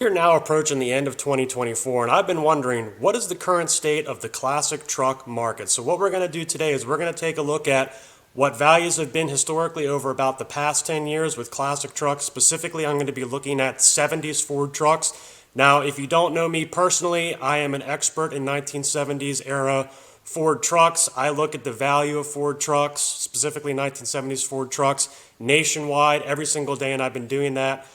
We're now approaching the end of 2024, and I've been wondering, what is the current state of the classic truck market? So what we're going to do today is we're going to take a look at what values have been historically over about the past 10 years with classic trucks. Specifically, I'm going to be looking at 70s Ford trucks. Now, if you don't know me personally, I am an expert in 1970s era Ford trucks. I look at the value of Ford trucks, specifically 1970s Ford trucks, nationwide every single day, and I've been doing that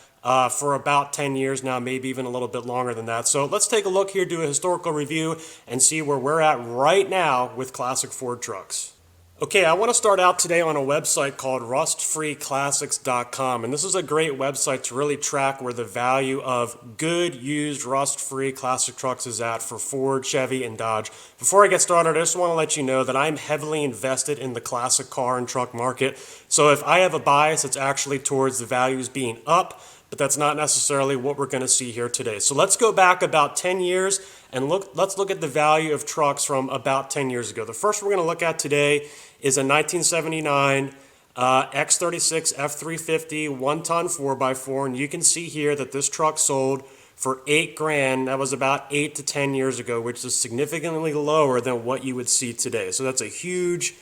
for about 10 years now, maybe even a little bit longer than that. So let's take a look here, do a historical review, and see where we're at right now with classic Ford trucks. Okay, I want to start out today on a website called rustfreeclassics.com, and this is a great website to really track where the value of good, used, rust-free classic trucks is at for Ford, Chevy, and Dodge. Before I get started, I just want to let you know that I'm heavily invested in the classic car and truck market, so if I have a bias, it's actually towards the values being up, but that's not necessarily what we're going to see here today. So let's go back about 10 years and let's look at the value of trucks from about 10 years ago. The first we're going to look at today is a 1979 X36 F350 one-ton 4x4, and you can see here that this truck sold for $8,000. That was about 8 to 10 years ago, which is significantly lower than what you would see today. So that's a huge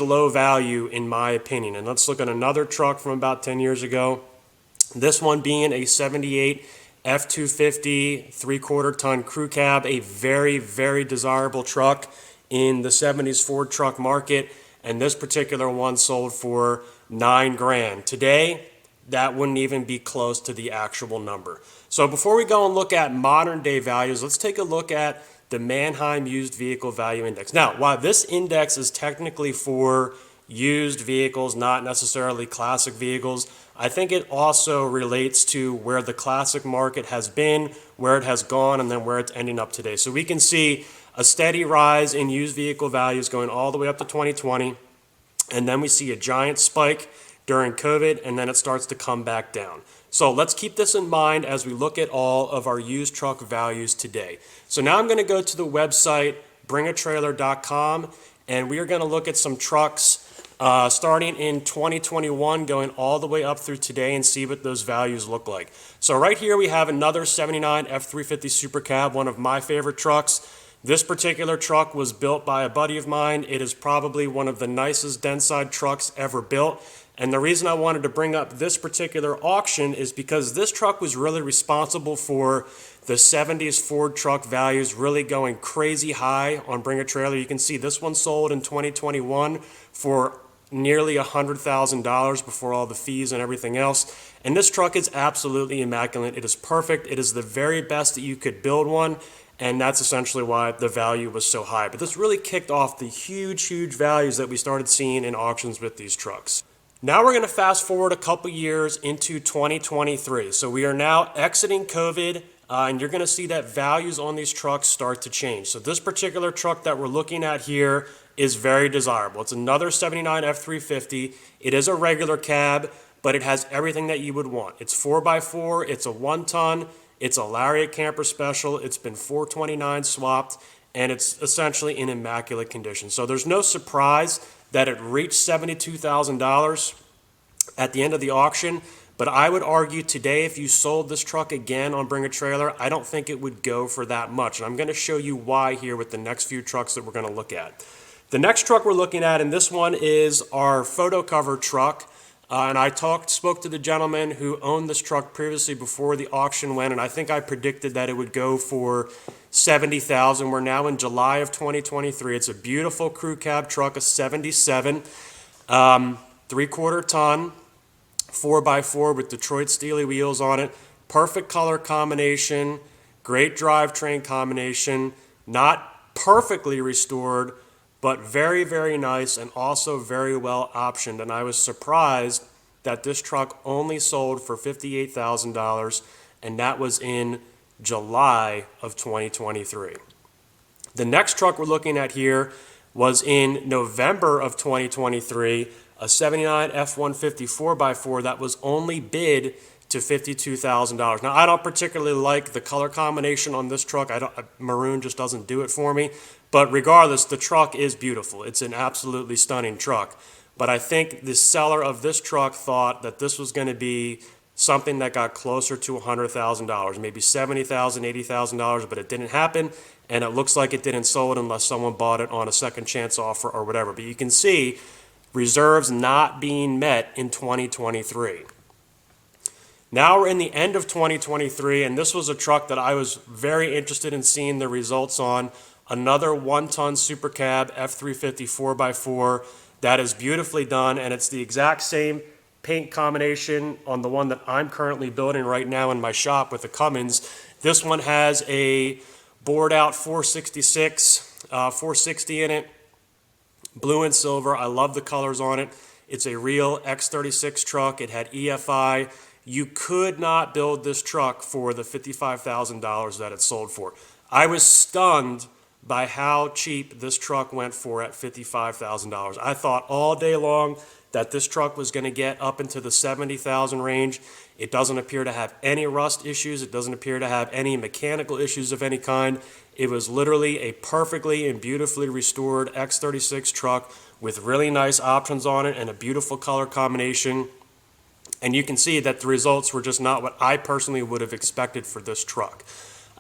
low value in my opinion. And let's look at another truck from about 10 years ago. This one being a 78 F250 3/4 ton crew cab, a very desirable truck in the 70s Ford truck market, and this particular one sold for $9,000. Today, that wouldn't even be close to the actual number. So before we go and look at modern day values, let's take a look at the Manheim Used Vehicle Value Index. Now, while this index is technically for used vehicles, not necessarily classic vehicles, I think it also relates to where the classic market has been, where it has gone, and then where it's ending up today. So we can see a steady rise in used vehicle values going all the way up to 2020, and then we see a giant spike during COVID, and then it starts to come back down. So let's keep this in mind as we look at all of our used truck values today. So now I'm going to go to the website bringatrailer.com, and we are going to look at some trucks starting in 2021 going all the way up through today and see what those values look like. So right here we have another 79 F350 Super Cab, one of my favorite trucks. This particular truck was built by a buddy of mine. It is probably one of the nicest Dentside trucks ever built. And the reason I wanted to bring up this particular auction is because this truck was really responsible for the 70s Ford truck values really going crazy high on Bring a Trailer. You can see this one sold in 2021 for nearly $100,000 before all the fees and everything else. And this truck is absolutely immaculate. It is perfect. It is the very best that you could build one. And that's essentially why the value was so high. But this really kicked off the huge values that we started seeing in auctions with these trucks. Now we're going to fast forward a couple years into 2023. So we are now exiting COVID, and you're going to see that values on these trucks start to change. So this particular truck that we're looking at here is very desirable. It's another 79 F350. It is a regular cab, but it has everything that you would want. It's 4x4, it's a 1-ton, it's a Lariat camper special, it's been 429 swapped, and it's essentially in immaculate condition. So there's no surprise that it reached $72,000 at the end of the auction, but I would argue today if you sold this truck again on Bring a Trailer, I don't think it would go for that much. And I'm going to show you why here with the next few trucks that we're going to look at. The next truck we're looking at, and this one is our photo cover truck. And I spoke to the gentleman who owned this truck previously before the auction went, and I think I predicted that it would go for $70,000. We're now in July of 2023. It's a beautiful crew cab truck, a 77, 3/4 ton, 4x4 with Detroit Steely wheels on it. Perfect color combination, great drivetrain combination, not perfectly restored, but very nice and also very well optioned. And I was surprised that this truck only sold for $58,000, and that was in July of 2023. The next truck we're looking at here was in November of 2023, a 79 F-150 4x4 that was only bid to $52,000. Now, I don't particularly like the color combination on this truck. Maroon just doesn't do it for me. But regardless, the truck is beautiful. It's an absolutely stunning truck. But I think the seller of this truck thought that this was going to be something that got closer to $100,000, maybe $70,000, $80,000, but it didn't happen, and it looks like it didn't sold unless someone bought it on a second chance offer or whatever. But you can see reserves not being met in 2023. Now we're in the end of 2023, and this was a truck that I was very interested in seeing the results on. Another 1-ton Super Cab F350 4x4 that is beautifully done, and it's the exact same paint combination on the one that I'm currently building right now in my shop with the Cummins. This one has a bored out 466, 460 in it, blue and silver. I love the colors on it. It's a real X36 truck. It had EFI. You could not build this truck for the $55,000 that it sold for. I was stunned by how cheap this truck went for at $55,000. I thought all day long that this truck was going to get up into the $70,000 range. It doesn't appear to have any rust issues. It doesn't appear to have any mechanical issues of any kind. It was literally a perfectly and beautifully restored X36 truck with really nice options on it and a beautiful color combination. And you can see that the results were just not what I personally would have expected for this truck.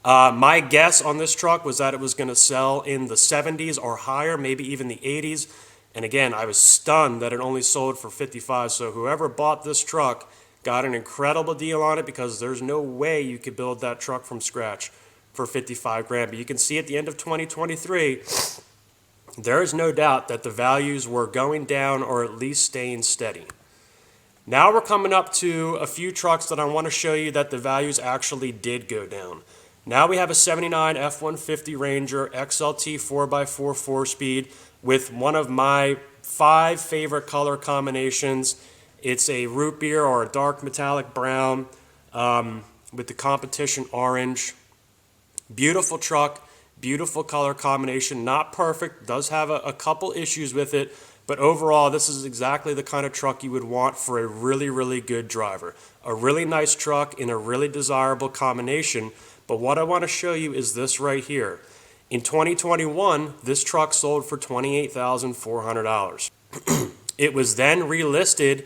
My guess on this truck was that it was going to sell in the 70s or higher, maybe even the 80s. And again, I was stunned that it only sold for 55. So whoever bought this truck got an incredible deal on it, because there's no way you could build that truck from scratch for 55 grand. But you can see at the end of 2023, there is no doubt that the values were going down or at least staying steady. Now we're coming up to a few trucks that I want to show you that the values actually did go down. Now we have a 79 F-150 Ranger XLT 4x4 4-speed with one of my 5 favorite color combinations. It's a root beer or a dark metallic brown with the competition orange. Beautiful truck, beautiful color combination, not perfect, does have a couple issues with it, but overall this is exactly the kind of truck you would want for a really, really good driver. A really nice truck in a really desirable combination. But what I want to show you is this right here. In 2021, this truck sold for $28,400. It was then relisted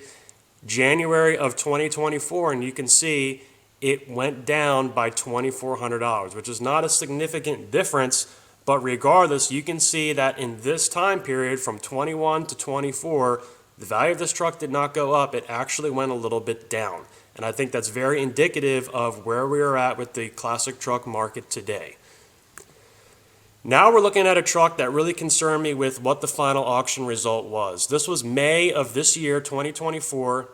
January of 2024, and you can see it went down by $2,400, which is not a significant difference, but regardless, you can see that in this time period from 21 to 24, the value of this truck did not go up. It actually went a little bit down. And I think that's very indicative of where we are at with the classic truck market today. Now we're looking at a truck that really concerned me with what the final auction result was. This was May of this year, 2024.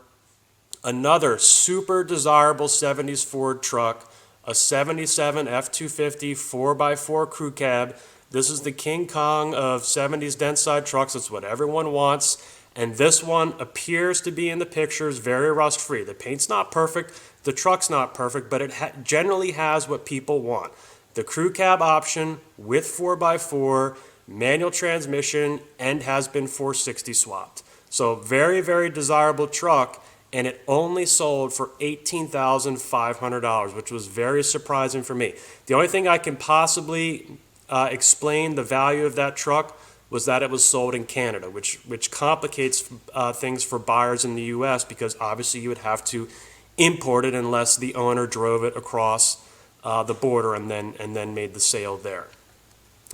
Another super desirable 70s Ford truck, a 77 F-250 4x4 crew cab. This is the King Kong of 70s Dentside trucks. It's what everyone wants. And this one appears to be in the pictures very rust-free. The paint's not perfect, the truck's not perfect, but it generally has what people want. The crew cab option with 4x4, manual transmission, and has been 460 swapped. So very, very desirable truck, and it only sold for $18,500, which was very surprising for me. The only thing I can possibly explain the value of that truck was that it was sold in Canada, which complicates things for buyers in the U.S. because obviously you would have to import it unless the owner drove it across the border and then made the sale there.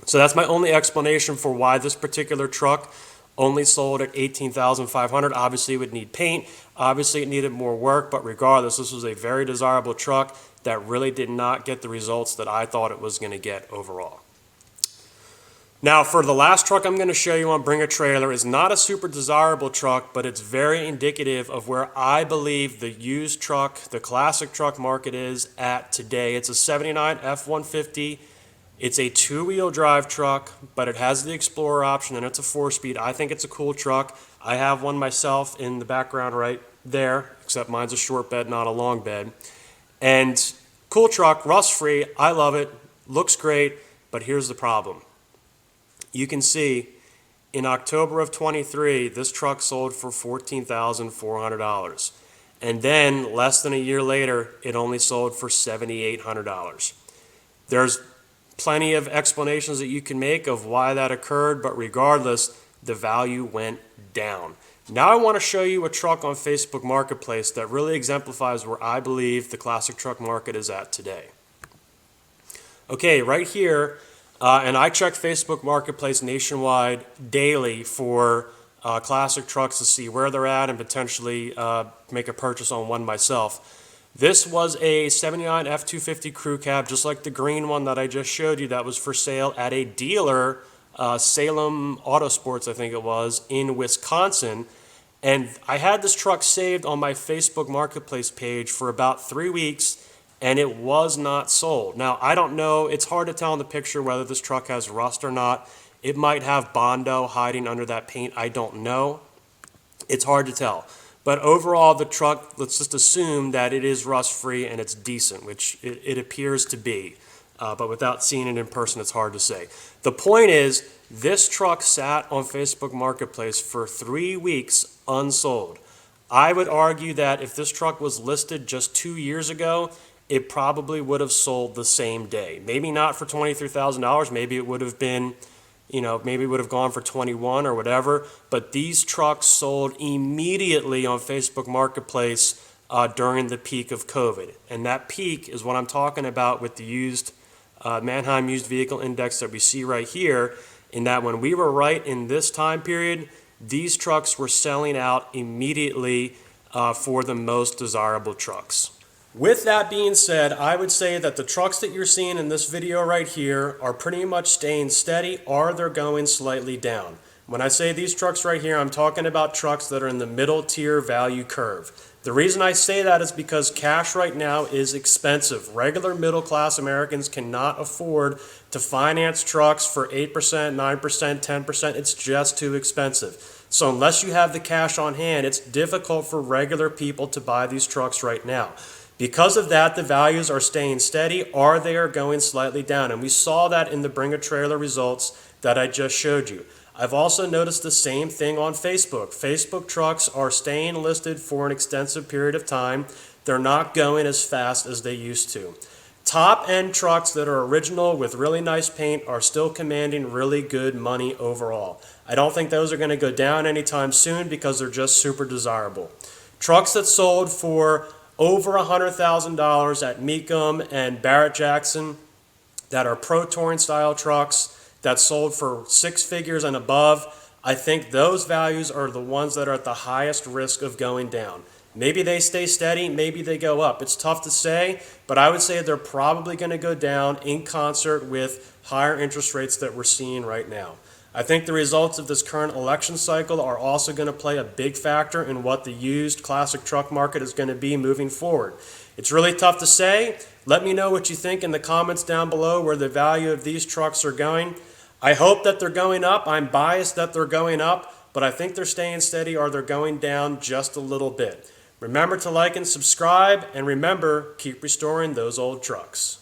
So that's my only explanation for why this particular truck only sold at $18,500. Obviously it would need paint, obviously it needed more work, but regardless, this was a very desirable truck that really did not get the results that I thought it was going to get overall. Now, for the last truck I'm going to show you on Bring a Trailer is not a super desirable truck, but it's very indicative of where I believe the used truck, the classic truck market is at today. It's a 79 F-150. It's a 2-wheel drive truck, but it has the Explorer option and it's a 4-speed. I think it's a cool truck. I have one myself in the background right there, except mine's a short bed, not a long bed. And cool truck, rust-free. I love it. Looks great, but here's the problem. You can see in October of 23, this truck sold for $14,400. And then less than a year later, it only sold for $7,800. There's plenty of explanations that you can make of why that occurred, but regardless, the value went down. Now I want to show you a truck on Facebook Marketplace that really exemplifies where I believe the classic truck market is at today. Okay, right here, and I check Facebook Marketplace nationwide daily for classic trucks to see where they're at and potentially make a purchase on one myself. This was a 79 F-250 crew cab, just like the green one that I just showed you that was for sale at a dealer, Salem Autosports, I think it was, in Wisconsin. And I had this truck saved on my Facebook Marketplace page for about 3 weeks, and it was not sold. Now, I don't know, it's hard to tell in the picture whether this truck has rust or not. It might have Bondo hiding under that paint, I don't know. It's hard to tell. But overall, the truck, let's just assume that it is rust-free and it's decent, which it appears to be. But without seeing it in person, it's hard to say. The point is, this truck sat on Facebook Marketplace for 3 weeks unsold. I would argue that if this truck was listed just 2 years ago, it probably would have sold the same day. Maybe not for $23,000. Maybe it would have been, maybe it would have gone for 21 or whatever. But these trucks sold immediately on Facebook Marketplace during the peak of COVID. And that peak is what I'm talking about with the Manheim Used Vehicle Index that we see right here, in that when we were right in this time period, these trucks were selling out immediately for the most desirable trucks. With that being said, I would say that the trucks that you're seeing in this video right here are pretty much staying steady, or they're going slightly down. When I say these trucks right here, I'm talking about trucks that are in the middle tier value curve. The reason I say that is because cash right now is expensive. Regular middle class Americans cannot afford to finance trucks for 8%, 9%, 10%. It's just too expensive. So unless you have the cash on hand, it's difficult for regular people to buy these trucks right now. Because of that, the values are staying steady, or they are going slightly down. And we saw that in the Bring a Trailer results that I just showed you. I've also noticed the same thing on Facebook. Facebook trucks are staying listed for an extensive period of time. They're not going as fast as they used to. Top-end trucks that are original with really nice paint are still commanding really good money overall. I don't think those are going to go down anytime soon because they're just super desirable. Trucks that sold for over $100,000 at Mecum and Barrett Jackson that are Pro Touring style trucks that sold for 6 figures and above, I think those values are the ones that are at the highest risk of going down. Maybe they stay steady, maybe they go up. It's tough to say, but I would say they're probably going to go down in concert with higher interest rates that we're seeing right now. I think the results of this current election cycle are also going to play a big factor in what the used classic truck market is going to be moving forward. It's really tough to say. Let me know what you think in the comments down below where the value of these trucks are going. I hope that they're going up. I'm biased that they're going up, but I think they're staying steady or they're going down just a little bit. Remember to like and subscribe, and remember, keep restoring those old trucks.